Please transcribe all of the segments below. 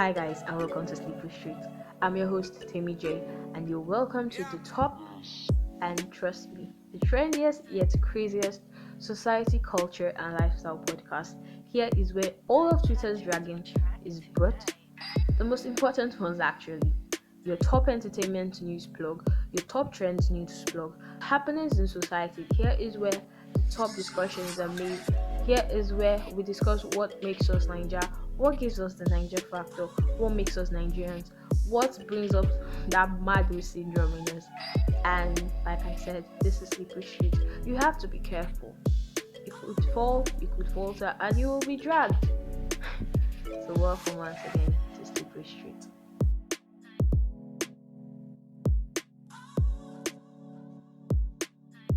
Hi guys and welcome to Sleeper Street. I'm your host Tammy J and you're welcome to the top and trust me, the trendiest yet craziest society, culture and lifestyle podcast. Here is where all of Twitter's dragging is brought. The most important ones actually. Your top entertainment news plug, your top trends news plug, happenings in society. Here is where the top discussions are made. Here is where we discuss what makes us Niger, what gives us the Niger factor, what makes us Nigerians, what brings up that mad syndrome in us. And like I said, this is Slippery Street. You have to be careful. You could fall, you could falter, and you will be dragged. So welcome once again to Slippery Street.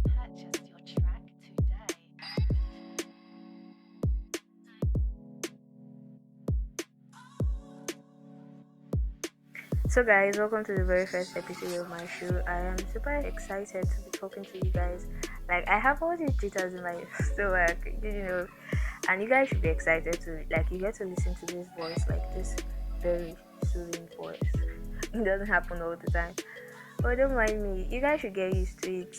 Purchase your track today. So guys, welcome to the very first episode of my show. I am super excited to be talking to you guys. Like I have all these jitters in my stomach, and you guys should be excited to you get to listen to this voice, like this very soothing voice. It doesn't happen all the time. But don't mind me, you guys should get used to it.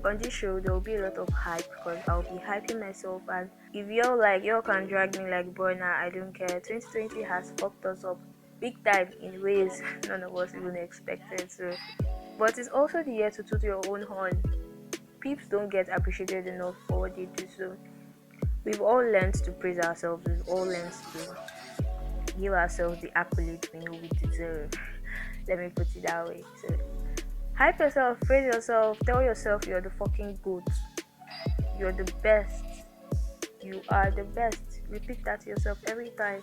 On this show there will be a lot of hype because I'll be hyping myself, and if y'all can drag me like boy now, I don't care. 2020 has fucked us up big time in ways none of us even expected. So, but it's also the year to toot your own horn. Peeps don't get appreciated enough for what they do. So we've all learned to praise ourselves. We've all learned to give ourselves the accolades we know we deserve. Let me put it that way. So hype yourself, praise yourself, tell yourself you're the fucking goat. You're the best. You are the best. Repeat that to yourself every time.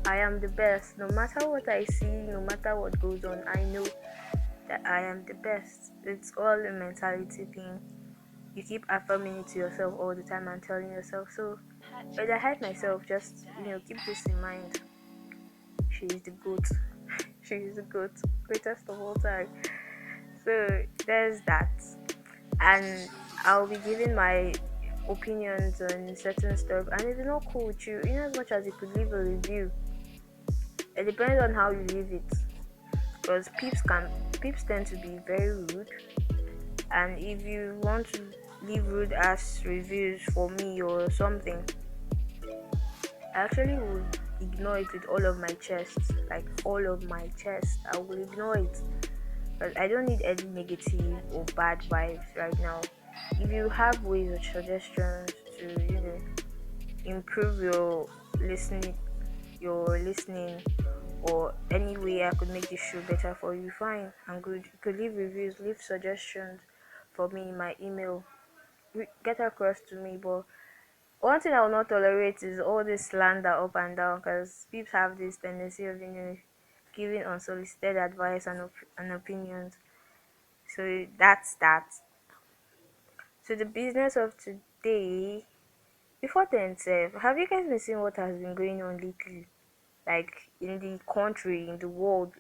I am the best. No matter what I see, no matter what goes on, I know that I am the best. It's all a mentality thing. You keep affirming it to yourself all the time and telling yourself. So when I hype myself, just keep this in mind. She is the goat. She is the goat. Greatest of all time. So there's that. And I'll be giving my opinions on certain stuff, and if it's not cool with you, in as much as you could leave a review, it depends on how you leave it, because peeps tend to be very rude, and if you want to leave rude ass reviews for me or something, I actually will ignore it with all of my chest, like all of my chest. I will ignore it because I don't need any negative or bad vibes right now. If you have ways or suggestions to improve your listening, or any way I could make this show better for you, fine and good. You could leave reviews, leave suggestions for me in my email, get across to me. But one thing I will not tolerate is all this slander up and down, because people have this tendency of giving unsolicited advice and opinions. So that's that. So the business of today. Before then, Seth, have you guys been seeing what has been going on lately? Like in the country, in the world.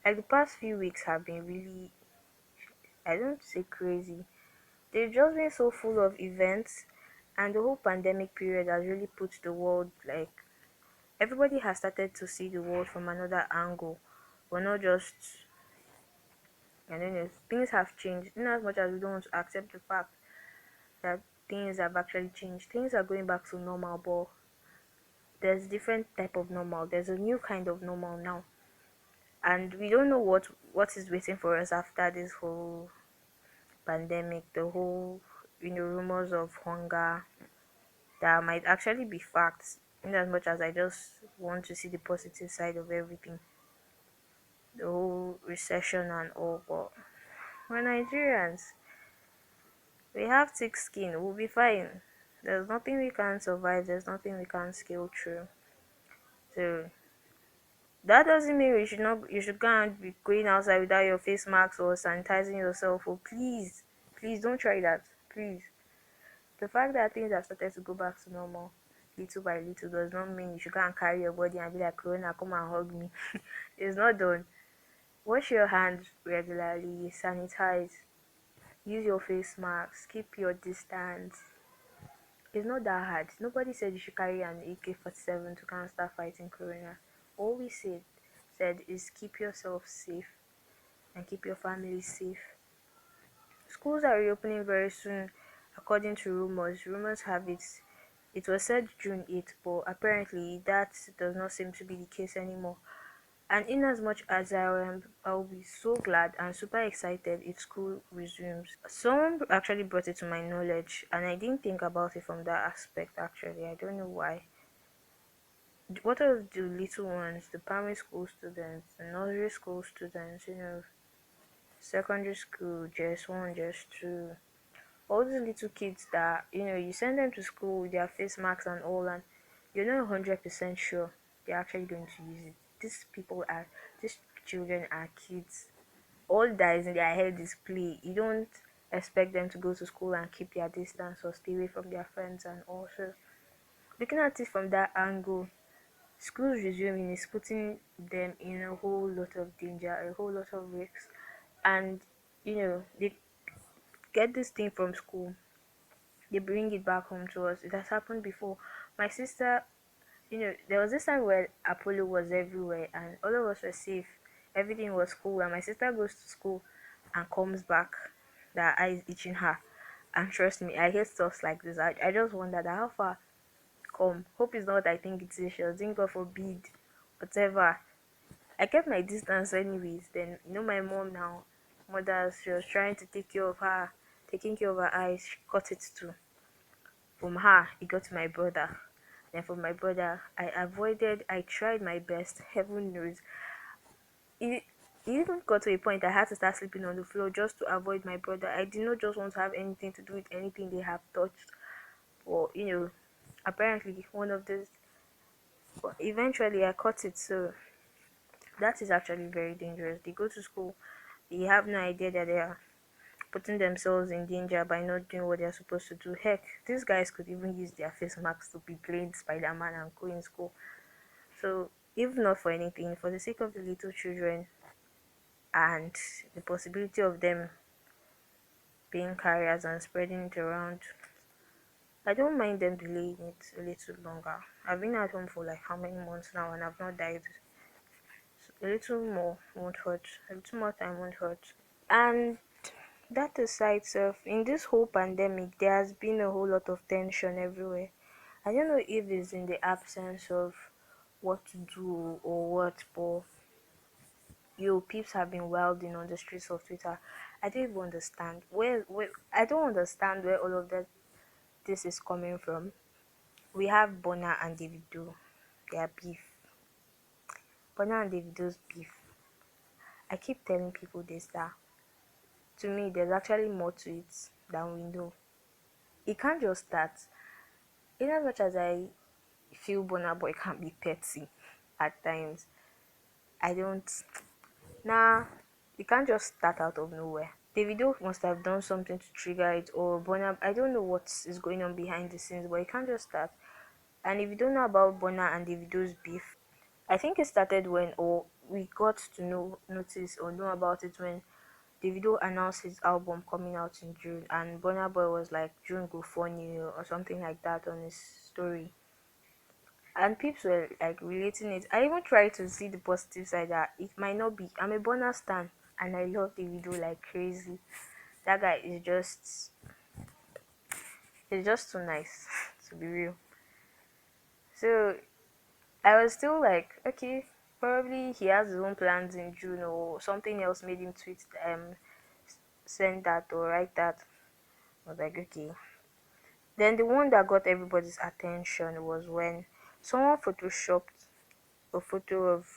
Like the past few weeks have been really, I don't say crazy. They've just been so full of events, and the whole pandemic period has really put the world, like, everybody has started to see the world from another angle. We're not just, I don't know, things have changed. In as much as we don't want to accept the fact that things have actually changed, things are going back to normal, but there's different type of normal. There's a new kind of normal now, and we don't know what is waiting for us after this whole pandemic. The whole rumors of hunger that might actually be facts. In as much as I just want to see the positive side of everything, the whole recession and all, but we're Nigerians. We have thick skin. We'll be fine. There's nothing we can't survive. There's nothing we can't scale through. So that doesn't mean you should go and be going outside without your face mask or sanitizing yourself. Oh, please don't try that. Please. The fact that things have started to go back to normal little by little does not mean you should go and carry your body and be like, Corona, come and hug me. It's not done. Wash your hands regularly, sanitize, use your face mask, keep your distance. It's not that hard. Nobody said you should carry an AK-47 to come and start fighting Corona. All we said said is keep yourself safe and keep your family safe. Schools are reopening very soon, according to rumors. Rumors have it was said June 8th, but apparently that does not seem to be the case anymore. And in as much as I'll be so glad and super excited if school resumes. Someone actually brought it to my knowledge, and I didn't think about it from that aspect actually. I don't know why. What of the little ones, the primary school students, the nursery school students, secondary school, just one, just two, all these little kids that you send them to school with their face masks and all, and you're not 100% sure they're actually going to use it. These children are kids. All that is in their head is play. You don't expect them to go to school and keep their distance or stay away from their friends. And also looking at it from that angle, schools resuming is putting them in a whole lot of danger, a whole lot of risks. And they get this thing from school, they bring it back home to us. It has happened before. My sister, there was this time where Apollo was everywhere and all of us were safe. Everything was cool. And my sister goes to school and comes back, that eye is itching her. And trust me, I hate stuff like this. I just wonder that how far come. Hope it's not what I think it is. She was doing God forbid, whatever. I kept my distance anyways. Then my mom now, mother, she was trying to take care of her, taking care of her eyes. She cut it too. From her, it got to my brother. Then from my brother, I tried my best. Heaven knows. It, it even got to a point I had to start sleeping on the floor just to avoid my brother. I did not just want to have anything to do with anything they have touched. Or, apparently one of those. But eventually I caught it. So that is actually very dangerous. They go to school, they have no idea that they are putting themselves in danger by not doing what they're supposed to do. Heck, these guys could even use their face masks to be playing Spider Man and go in school. So, if not for anything, for the sake of the little children and the possibility of them being carriers and spreading it around, I don't mind them delaying it a little longer. I've been at home for like how many months now and I've not died. So a little more won't hurt. A little more time won't hurt. And that aside, self, in this whole pandemic, there has been a whole lot of tension everywhere. I don't know if it's in the absence of what to do or what, but peeps have been wilding on the streets of Twitter. I don't even understand where I don't understand where all of that this is coming from. We have Bona and Davido, their beef. Bona and Davido's beef. I keep telling people this, that to me there's actually more to it than we know. It can't just start. In as much as I feel Burna Boy can be petty at times, I don't. Nah, it can't just start out of nowhere. Davido must have done something to trigger it, or Burna. I don't know what is going on behind the scenes, but it can't just start. And if you don't know about Burna and Davido's beef, I think it started when, or we got to notice or know about it when Davido announced his album coming out in June, and Burna Boy was like June go funny or something like that on his story, and people were like relating it. I even tried to see the positive side that it might not be. I'm a Burna stan, and I love Davido like crazy. That guy is just too nice to be real. So I was still like, okay, probably he has his own plans in June or something else made him tweet send that or write that. I was like, okay. Then the one that got everybody's attention was when someone photoshopped a photo of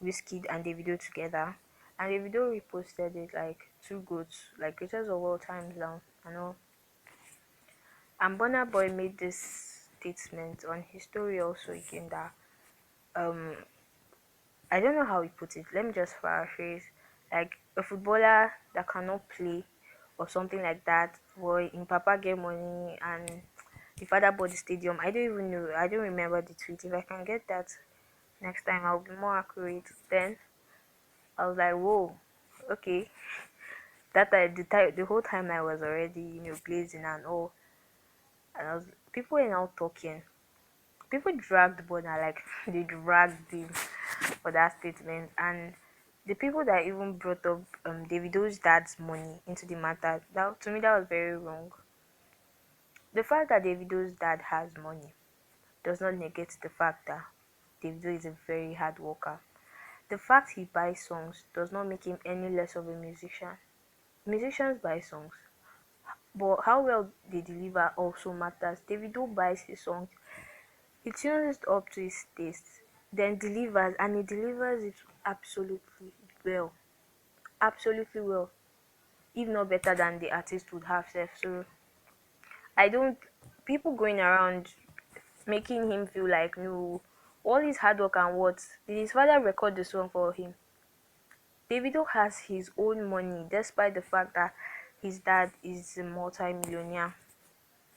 Wizkid and Davido together, and Davido reposted it like two goats, like greatest of all times now, and all. And Burna Boy made this statement on his story also again that um I don't know how he put it. Let me just paraphrase. Like a footballer that cannot play or something like that. Boy, in Papa get money and the father bought the stadium. I don't even know. I don't remember the tweet. If I can get that next time, I'll be more accurate. Then I was like, whoa, okay. The whole time I was already blazing and all, and people were now talking. People dragged Bona, like they dragged him for that statement. And the people that even brought up Davido's dad's money into the matter, that to me that was very wrong. The fact that Davido's dad has money does not negate the fact that Davido is a very hard worker. The fact he buys songs does not make him any less of a musician. Musicians buy songs, but how well they deliver also matters. Davido buys his songs, he tunes it up to his taste, then delivers, and he delivers it absolutely well. Absolutely well. If not better than the artist would have said. So I don't, people going around making him feel like no, all his hard work and what did his father record the song for him? Davido has his own money despite the fact that his dad is a multi-millionaire.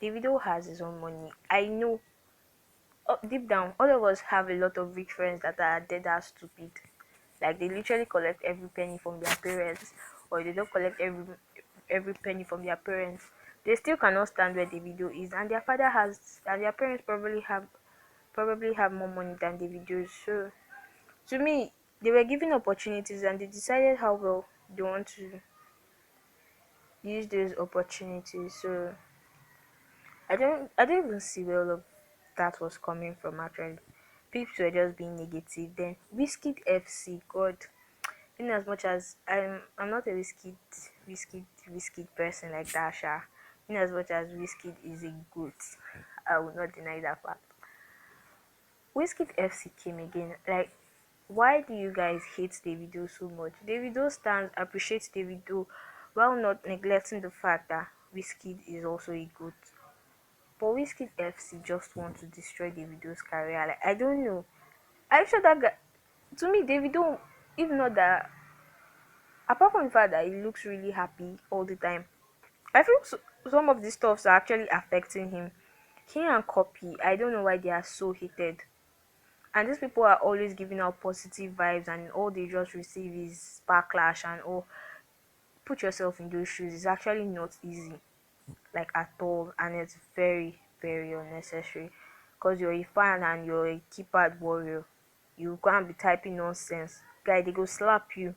Davido has his own money. I know, deep down, all of us have a lot of rich friends that are dead as stupid. Like they literally collect every penny from their parents, or they don't collect every penny from their parents. They still cannot stand where Davido is, and their father has, and their parents probably have more money than Davido's. So to me, they were given opportunities, and they decided how well they want to use those opportunities. So I don't even see where all of that was coming from actually. People were just being negative. Then Whiskey FC, God, in as much as I'm not a whiskey person like that, Sha. In as much as whiskey is a goat, I will not deny that fact. Whiskey FC came again. Like, why do you guys hate Davido so much? Davido stands appreciates Davido while not neglecting the fact that Whiskey is also a goat. But Whiskey FC just want to destroy Davido's career. Like, I don't know. I'm sure that guy, to me, Davido, if not that, apart from the fact that he looks really happy all the time, I feel some of these stuffs are actually affecting him. He and Copy, I don't know why they are so hated. And these people are always giving out positive vibes, and all they just receive is backlash. And oh, put yourself in those shoes. It's actually not easy, like at all, and it's very, very unnecessary. Because you're a fan and you're a keypad warrior, you can't be typing nonsense. Guy, they go slap you.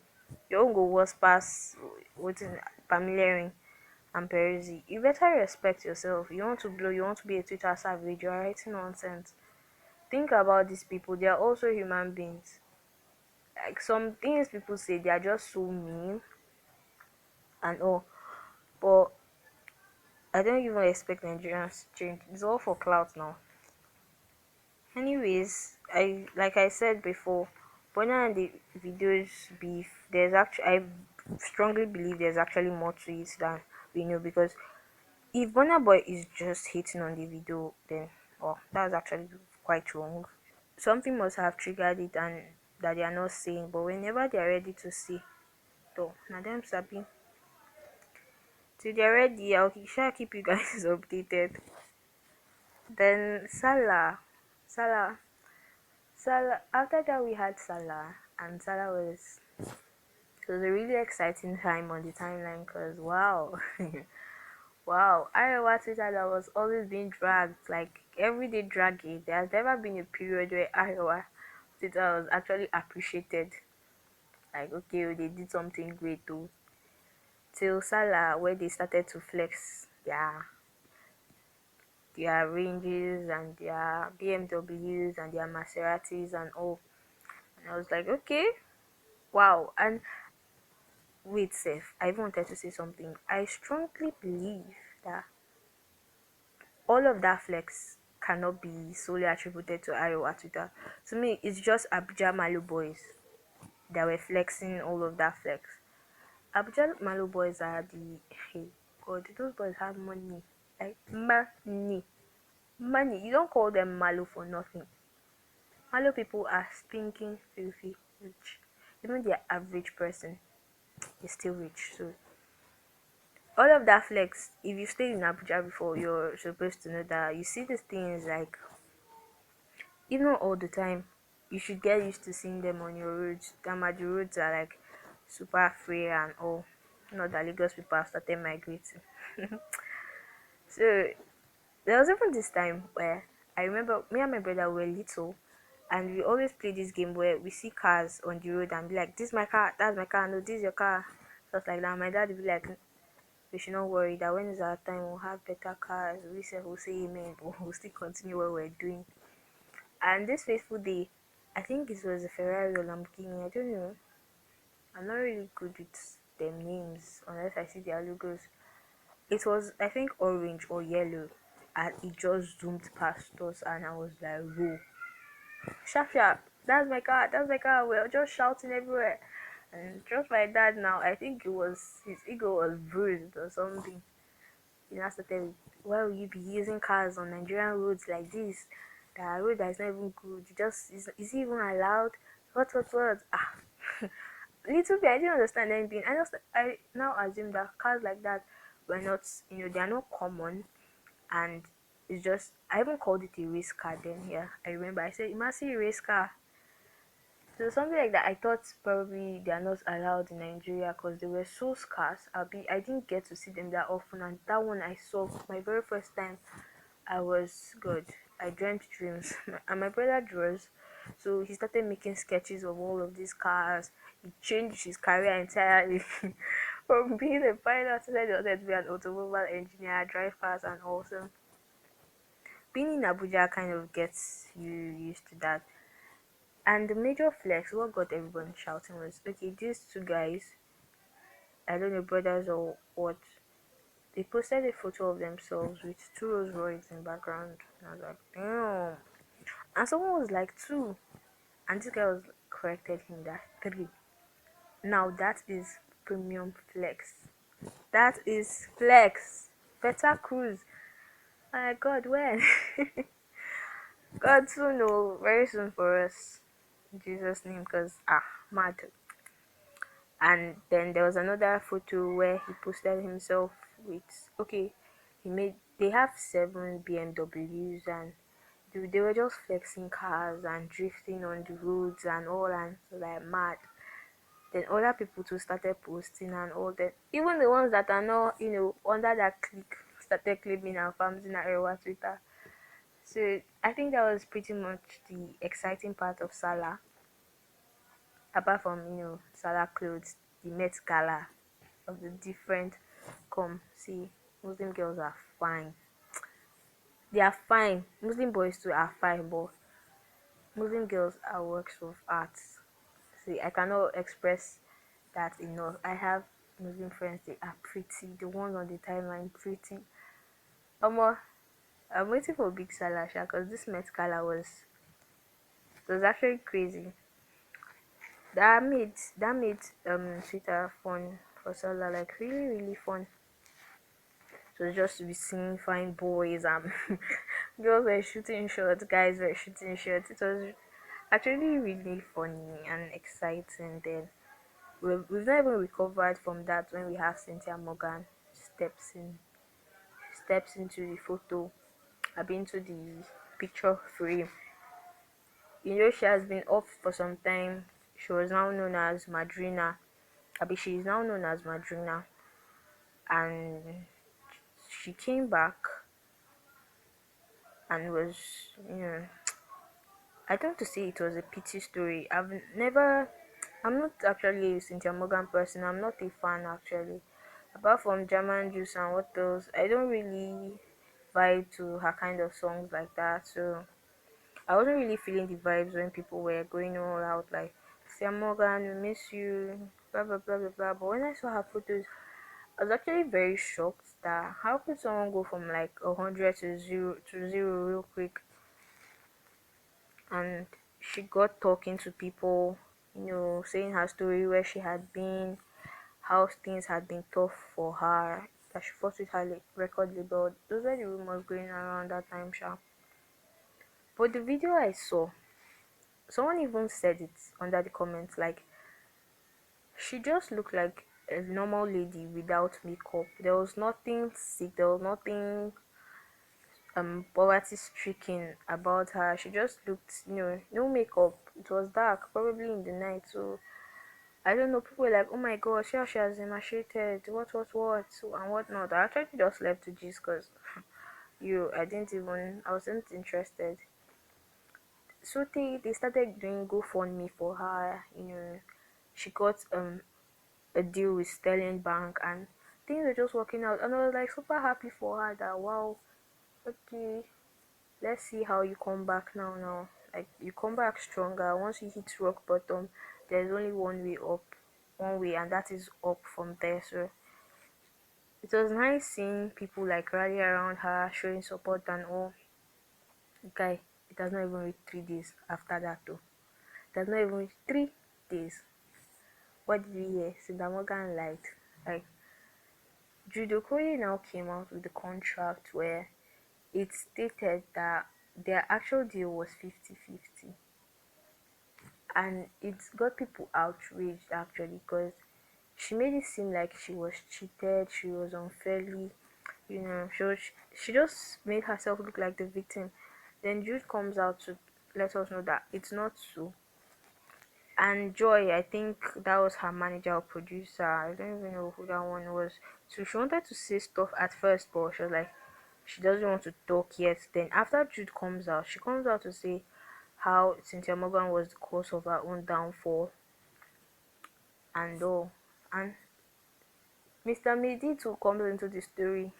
Your own go worse pass what's in familiaring and Peruzzi. You better respect yourself. You want to blow, you want to be a Twitter savage, you're writing nonsense. Think about these people, they are also human beings. Like some things people say, they are just so mean and all. But I don't even expect Nigerians to change. It's all for clout now. Anyways, I said before, Bona and the videos beef. I strongly believe there's actually more to it than we know, because if Burna Boy is just hating on the video, then well, that's actually quite wrong. Something must have triggered it, and that they are not saying. But whenever they are ready to see, though, now them sabi. Till they're ready, I'll sure keep you guys updated. Then Salah. After that, we had Salah, and Salah was, it was a really exciting time on the timeline, because wow. Wow, Iowa Twitter that was always being dragged, like everyday dragging. There has never been a period where Iowa Twitter was actually appreciated. Like, okay, oh, they did something great too. Till Salah, where they started to flex their ranges and their BMWs and their Maseratis and all. And I was like, okay, wow. And wait, Seth, I even wanted to say something. I strongly believe that all of that flex cannot be solely attributed to Iowa Twitter. To me, it's just Abuja Malu boys that were flexing all of that flex. Abuja Malu boys are the, hey God, those boys have money, like money. You don't call them Malu for nothing. Malu people are stinking filthy rich. Even the average person is still rich. So all of that flex, if you stayed in Abuja before, you're supposed to know that you see these things like, if not all the time, you should get used to seeing them on your roads. Damaji roads are like super free and all. Not that Lagos people have started migrating. So there was even this time where I remember me and my brother were little, and we always play this game where we see cars on the road and be like, "This is my car, that's my car, no, this is your car," stuff like that. My dad would be like, "We should not worry that when it's our time, we'll have better cars." We say, "We'll say amen," but we'll still continue what we're doing. And this fateful day, I think it was a Ferrari or Lamborghini. I don't know. I'm not really good with them names unless I see their logos. It was, I think, orange or yellow, and it just zoomed past us, and I was like, "Whoa, sharp, sharp! That's my car! That's my car!" We are just shouting everywhere, and just my dad now. I think it was his ego was bruised or something. He now started, "Why will you be using cars on Nigerian roads like this? The road that is not even good. You just is it even allowed? What? Ah." Little bit, I didn't understand anything. I now assume that cars like that were not, they are not common, and it's just I even called it a race car then. Yeah, I remember I said, "You must see a race car." So something like that. I thought probably they are not allowed in Nigeria because they were so scarce. I didn't get to see them that often, and that one I saw my very first time. I was good. I dreamt dreams, and my brother draws, so he started making sketches of all of these cars. He changed his career entirely from being a pilot to he wanted to be an automobile engineer, drive cars, and also being in Abuja kind of gets you used to that. And the major flex, what got everyone shouting was, okay, these two guys, I don't know, brothers or what, they posted a photo of themselves with two Rolls Royce in background. And I was like, damn. And someone was like, two. And this guy was corrected him that three. Now that is premium flex. That is flex. Better cruise. My God, when? God soon, no, very soon for us. In Jesus' name, because, mad. And then there was another photo where he posted himself with, okay, they have seven BMWs, and they were just flexing cars and drifting on the roads and all, and so like mad. Then other people too started posting and all that. Even the ones that are not, under that click started claiming and farming at our Twitter. So I think that was pretty much the exciting part of Salah. Apart from, Salah clothes, the Met Gala of the different come. See, Muslim girls are fine. They are fine. Muslim boys too are fine, but Muslim girls are works of art. See, I cannot express that enough. I have Muslim friends, they are pretty. The ones on the timeline pretty. Um, I'm waiting for Big Salah because this Met Gala was actually crazy. That made Twitter fun for Salah, like really really fun. So just to be seeing fine boys and girls were shooting shots, guys were shooting shots. It was actually really funny and exciting. Then we've not even recovered from that when we have Cynthia Morgan steps into the photo, into the picture frame. She has been off for some time. She was now known as Madrina. She is now known as Madrina, and she came back and was, you know, I don't want to say it was a pity story. I'm not actually a Cynthia Morgan person. I'm not a fan actually. Apart from German Juice and what else, I don't really vibe to her kind of songs like that. So I wasn't really feeling the vibes when people were going all out like, Cynthia Morgan, we miss you, blah blah blah blah blah. But when I saw her photos, I was actually very shocked that how could someone go from like 100 to zero real quick. And she got talking to people, saying her story, where she had been, how things had been tough for her, that she fought with her record label. Those were the rumors going around that time, sha. But the video I saw, someone even said it under the comments, like she just looked like a normal lady without makeup. There was nothing sick, there was nothing poverty stricken about her. She just looked, no makeup. It was dark, probably in the night, so I don't know. People were like, "Oh my god, see how she has emaciated, what, and whatnot." I actually just left to gist because I wasn't interested. So they started doing GoFundMe for her. She got a deal with Sterling Bank, and things were just working out. And I was like super happy for her that wow, okay, let's see how you come back now. Now, like you come back stronger. Once you hit rock bottom, there's only one way up, one way, and that is up from there. So it was nice seeing people like rally around her, showing support and all. Guy, it has not even reached 3 days after that though. It has not even reached 3 days. What did we hear? Cinder Morgan lied. Like Judo Koye now came out with a contract where it stated that their actual deal was 50-50, and it got people outraged actually because she made it seem like she was cheated, she was unfairly, she just made herself look like the victim. Then Jude comes out to let us know that it's not so. And Joy, I think that was her manager or producer. I don't even know who that one was. So she wanted to say stuff at first, but she was like, she doesn't want to talk yet. Then after Jude comes out, she comes out to say how Cynthia Morgan was the cause of her own downfall and all. And Mr. Midi too comes into the story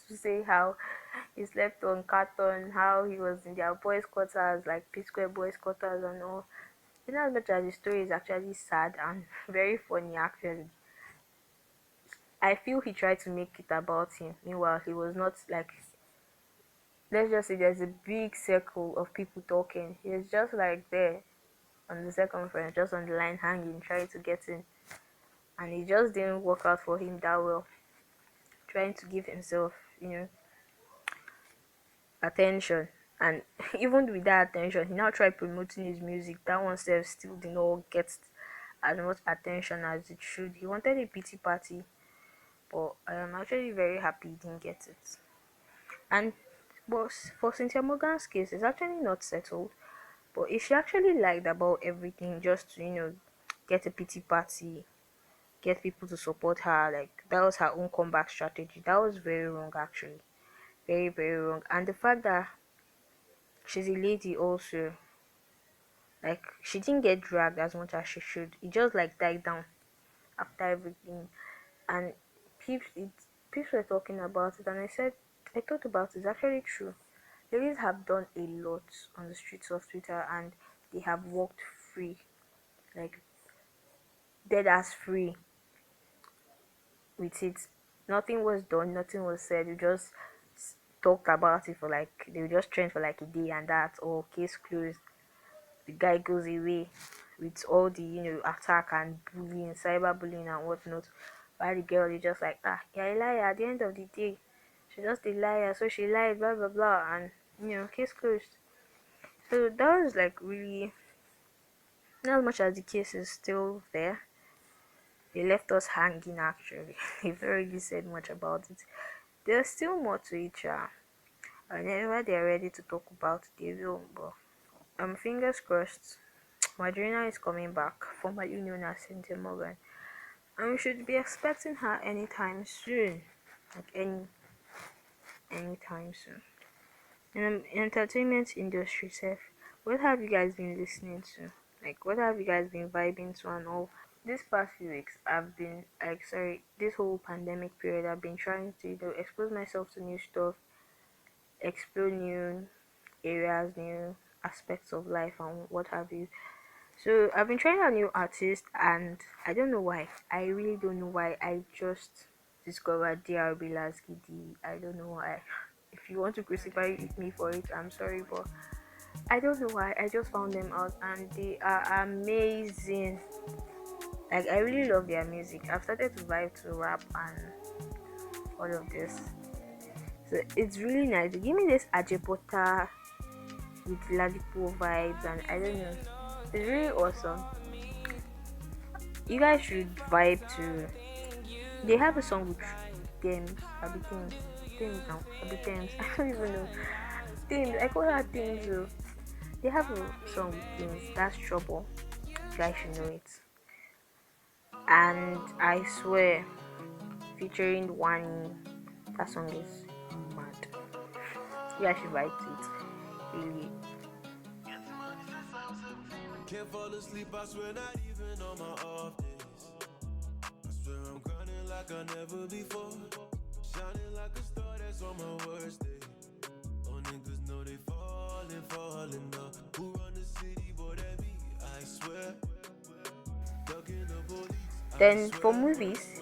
to say how he slept on carton, how he was in their boys' quarters, like P Square boys' quarters and all. In as much as the story is actually sad and very funny actually, I feel he tried to make it about him. Meanwhile, he was not like, let's just say there's a big circle of people talking. He was just like there on the circumference, just on the line hanging, trying to get in. And it just didn't work out for him that well. Trying to give himself, attention. And even with that attention, he now tried promoting his music. That one self still did not get as much attention as it should. He wanted a pity party, but I am actually very happy he didn't get it. And but for Cynthia Morgan's case, it's actually not settled. But if she actually lied about everything just to, get a pity party, get people to support her, like that was her own comeback strategy. That was very wrong actually. Very, very wrong. And the fact that she's a lady also, like she didn't get dragged as much as she should. It just like died down after everything. And peeps were talking about it, and I thought about it. It's actually true. Ladies have done a lot on the streets of Twitter, and they have walked free, like dead as free with it. Nothing was done, nothing was said. We just talked about it for like, they were just trend for like a day and that, or case closed. The guy goes away with all the, attack and bullying, cyberbullying and whatnot. While the girl is just like, you're a liar. At the end of the day, she's just a liar, so she lied, blah blah blah, and case closed. So that was like really, not as much as the case is still there, they left us hanging actually. They've not really said much about it. There's still more to it, yeah. And whenever they're ready to talk about it, they will. But fingers crossed. Madrina is coming back, formerly known as Cynthia Morgan, and we should be expecting her anytime soon, like anytime soon. And entertainment industry, self. What have you guys been listening to? Like, what have you guys been vibing to and all? This past few weeks, I've been like, sorry, this whole pandemic period, I've been trying to expose myself to new stuff, explore new areas, new aspects of life, and what have you. So I've been trying a new artist, and I don't know why. I really don't know why. I just discovered DRB Lasgidi. I don't know why. If you want to crucify me for it, I'm sorry, but I don't know why. I just found them out, and they are amazing. Like I really love their music. I've started to vibe to rap and all of this. So it's really nice. They give me this Ajepota with Ladipo vibes, and I don't know. It's really awesome. You guys should vibe to. They have a song with Thames. Abi Thames. Thames now. Abi Thames. I don't even know. Thames. I call her Thames. So they have a song with Thames. That's Trouble. You guys should know it. And I swear, featuring Wani, that song is mad. You guys should write it. Really. Can't fall asleep, I swear, not even on my off days. I swear I'm grinding like I never before. Shining like a star that's on my worst day. Oh, niggas know they falling up. Who run the city, boy, that me, I swear. Ducking the police, I Then for swear. movies.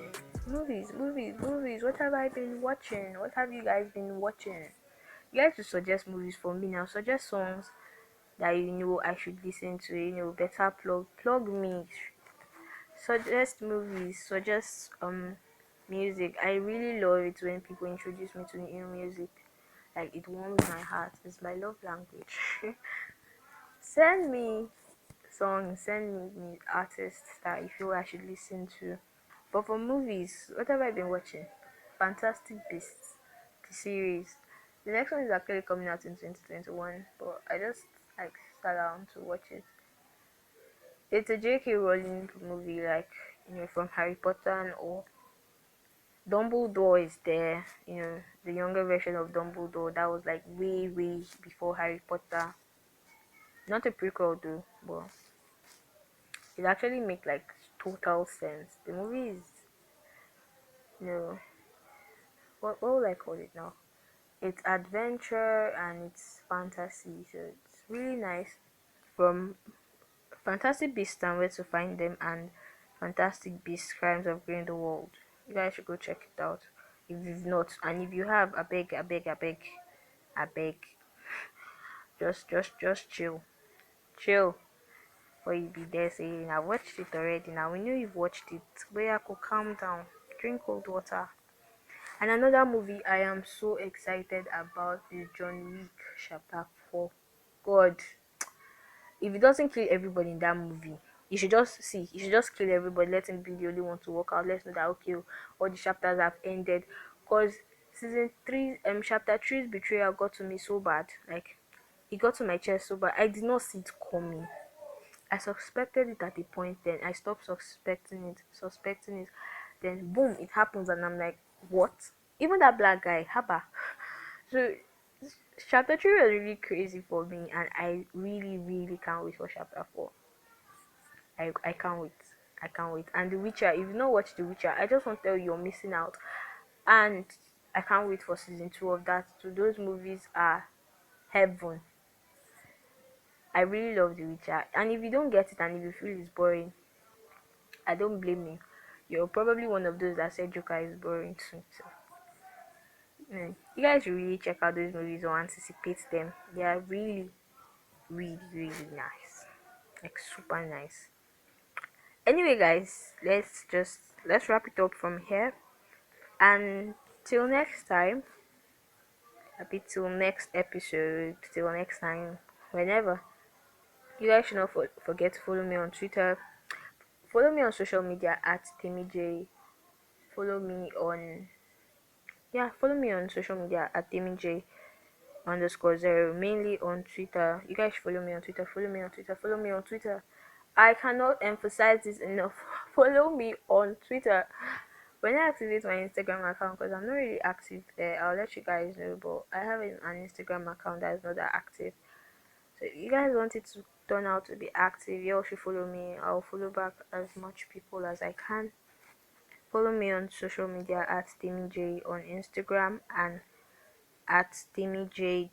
What have I been watching? What have you guys been watching? You guys should suggest movies for me now. Suggest songs that you know I should listen to. You know, better plug me. Suggest movies. Suggest music. I really love it when people introduce me to new music. Like it warms my heart. It's my love language. Send me songs. Send me artists that you feel I should listen to. But for movies, what have I been watching? Fantastic Beasts, the series. The next one is actually coming out in 2021, but I just like sat down to watch it. It's a J.K. Rowling movie, like from Harry Potter and all. Dumbledore is there, the younger version of Dumbledore that was like way, way before Harry Potter. Not a prequel though, but it actually makes like total sense. The movie is, you know, what will I call it now? It's adventure and it's fantasy, so it's really nice. From Fantastic Beasts and Where to Find Them and Fantastic Beasts Crimes of Grindelwald. You guys should go check it out if you've not. And if you have, I beg, just chill. Or you be there saying, I watched it already. Now we know you've watched it. Where I could calm down, drink cold water. And another movie I am so excited about is John Wick Chapter 4. God, if he doesn't kill everybody in that movie, you should just kill everybody, let him be the only one to walk out. Let's know that okay, all the chapters have ended. Because season 3, chapter 3's betrayal got to me so bad. Like, it got to my chest so bad. I did not see it coming. I suspected it at a point, then I stopped suspecting it. Then boom, it happens, and I'm like, what? Even that black guy, Haba. So chapter 3 was really crazy for me, and I really, really can't wait for chapter 4. I can't wait. I can't wait. And The Witcher, if you've not watched The Witcher, I just want to tell you you're missing out. And I can't wait for season 2 of that. So those movies are heaven. I really love The Witcher. And if you don't get it and if you feel it's boring, I don't blame you. You're probably one of those that said Joker is boring too. So, you guys should really check out those movies or anticipate them. They are really, really, really nice. Like super nice. Anyway, guys, let's wrap it up from here. And till next time, a bit till next episode, till next time, whenever. You guys should not forget to follow me on Twitter. Follow me on social media at TimiJ. Follow me on follow me on social media at TimiJ_0, mainly on Twitter. You guys should follow me on Twitter. Follow me on Twitter. Follow me on Twitter. I cannot emphasize this enough. Follow me on Twitter. When I activate my Instagram account, because I'm not really active there, I'll let you guys know. But I have an Instagram account that is not that active. So if you guys want it to turn out to be active, you all should follow me. I'll follow back as much people as I can. Follow me on social media at TimiJ on Instagram and at TimiJ_0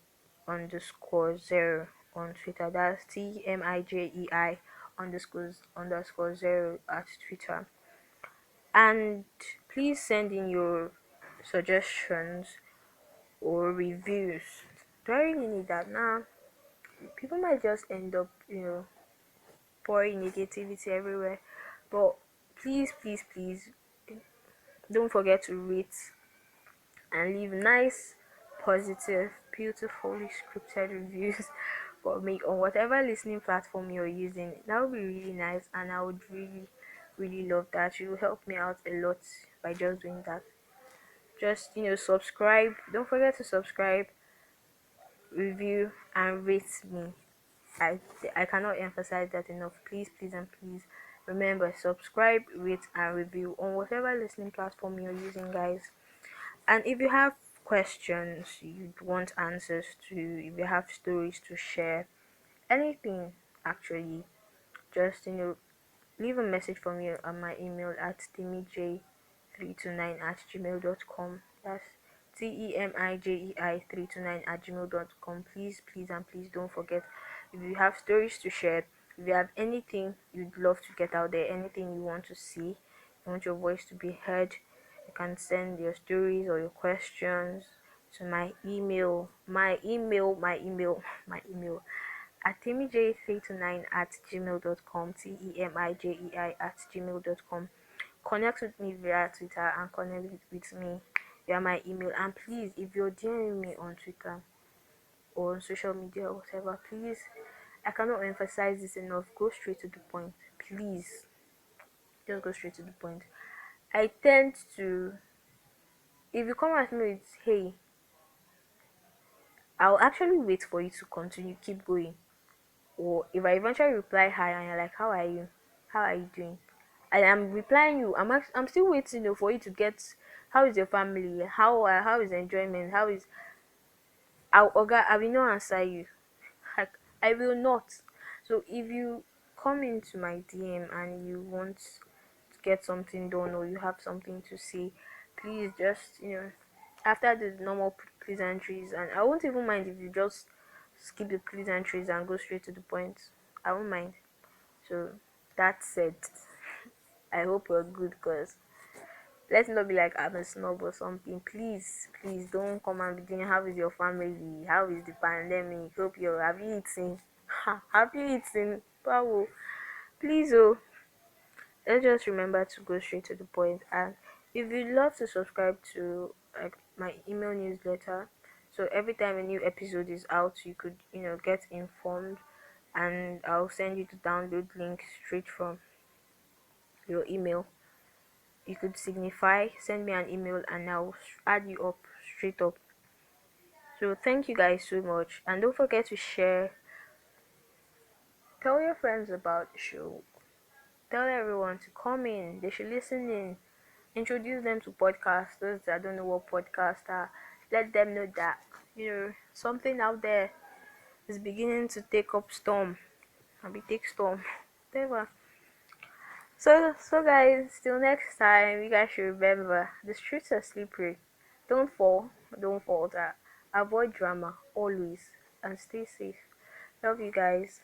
on Twitter. That's TMIJEI underscore zero at Twitter. And please send in your suggestions or reviews. Do I really need that now? People might just end up, pouring negativity everywhere. But please, please, please don't forget to rate and leave nice, positive, beautifully scripted reviews for me on whatever listening platform you're using. That would be really nice, and I would really, really love that. You will help me out a lot by just doing that. Just subscribe. Don't forget to subscribe, review, and rate me. I I cannot emphasize that enough. Please, please, and please remember, subscribe, rate, and review on whatever listening platform you're using, guys. And if you have questions you'd want answers to, if you have stories to share, anything actually, just leave a message for me on my email at timij329 at gmail.com. That's TEMIJEI329 at gmail.com. Please, please, and please don't forget, if you have stories to share, if you have anything you'd love to get out there, anything you want to see, you want your voice to be heard, you can send your stories or your questions to my email, my email at timij329 at gmail.com, TEMIJEI at gmail.com. Connect with me via Twitter and connect with me via my email. And please, if you're DMing me on Twitter or on social media or whatever, please, I cannot emphasize this enough. Go straight to the point. Please, just go straight to the point. I tend to, if you come at me with, hey, I'll actually wait for you to continue, keep going. Or if I eventually reply hi and you're like, how are you? How are you doing? And I'm replying you, I'm still waiting for you to get, how is your family? How is enjoyment? How is, I will not answer you. Like, I will not. So if you come into my DM and you want to get something done or you have something to say, please just after the normal pleasantries, and I won't even mind if you just skip the pleasantries and go straight to the point. I won't mind. So that said, I hope you're good, cause let's not be like I'm a snob or something. Please, please don't come and begin. How is your family? How is the pandemic? Hope you're, have you eaten? Have you eaten? Wow. Please, oh, let's just remember to go straight to the point. And if you'd love to subscribe to like my email newsletter, so every time a new episode is out, you could get informed, and I'll send you the download link straight from your email. You could signify, send me an email, and I'll add you up straight up. So thank you guys so much, and don't forget to share. Tell your friends about the show. Tell everyone to come in. They should listen in. Introduce them to podcasts. Those that don't know what podcasts are, let them know that something out there is beginning to take up storm. Maybe take storm. Whatever. So guys, till next time, you guys should remember the streets are slippery. Don't fall, don't falter. Avoid drama always, and stay safe. Love you guys.